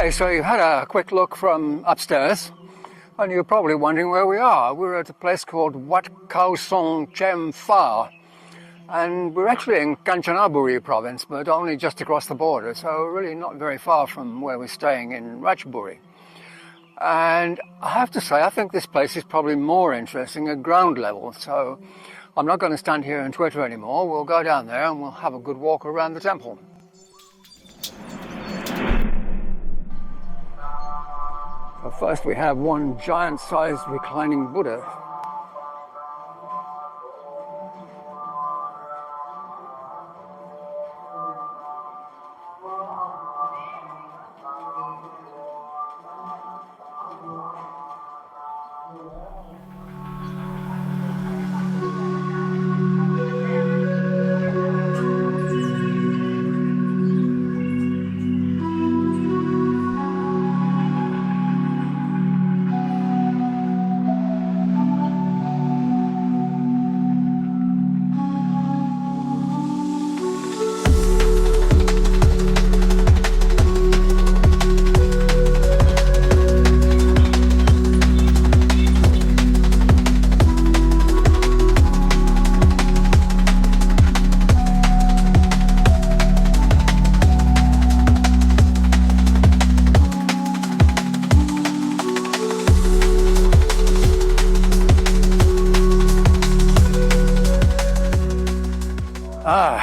Okay, so you had a quick look from upstairs, and you're probably wondering where we are. We're at a place called Wat Khao Chaem, and we're actually in Kanchanaburi Province, but only just across the border, so really not very far from where we're staying in Ratchaburi. And I have to say, I think this place is probably more interesting at ground level, so I'm not going to stand here and Twitter anymore. We'll go down there and we'll have a good walk around the temple. So first we have one giant-sized reclining Buddha.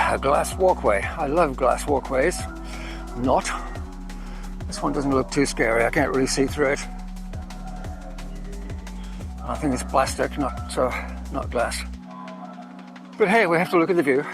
A glass walkway. I love glass walkways. Not. This one doesn't look too scary. I can't really see through it. I think it's plastic, not glass. But hey, we have to look at the view.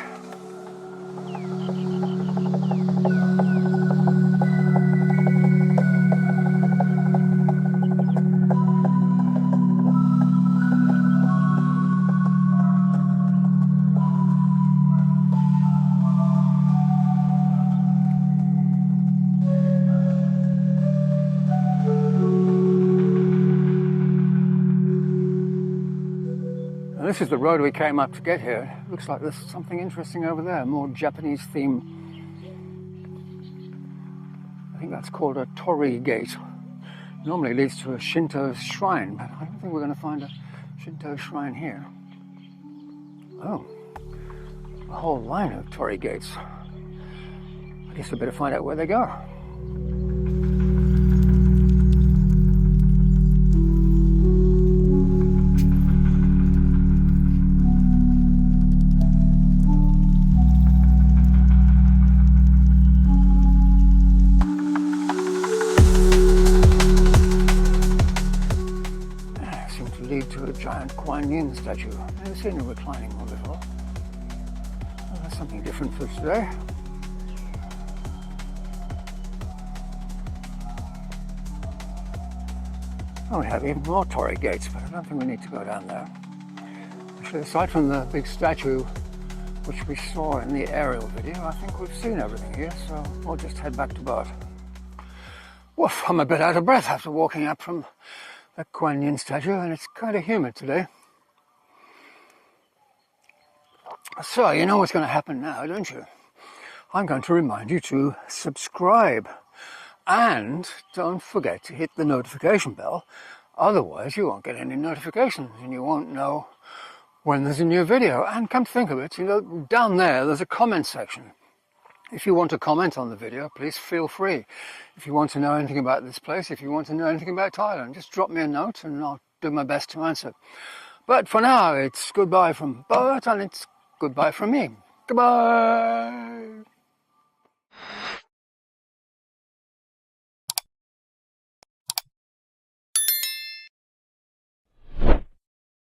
This is the road we came up to get here. Looks like there's something interesting over there, more Japanese theme. I think that's called a Torii Gate. Normally leads to a Shinto shrine, but I don't think we're going to find a Shinto shrine here. Oh, a whole line of Torii Gates. I guess we better find out where they go. To a giant Kuan Yin statue. I've never seen a reclining one before. Well, that's something different for today. Oh, we have even more Torii Gates, but I don't think we need to go down there. Actually, aside from the big statue, which we saw in the aerial video, I think we've seen everything here, so we'll just head back to Bert. Woof, I'm a bit out of breath after walking up from that Kuan Yin statue, and it's kind of humid today. So, you know what's going to happen now, don't you? I'm going to remind you to subscribe. And don't forget to hit the notification bell. Otherwise, you won't get any notifications and you won't know when there's a new video. And come to think of it, you know, down there's a comment section. If you want to comment on the video, please feel free. If you want to know anything about this place, if you want to know anything about Thailand, just drop me a note and I'll do my best to answer. But for now, it's goodbye from Bert and it's goodbye from me. Goodbye!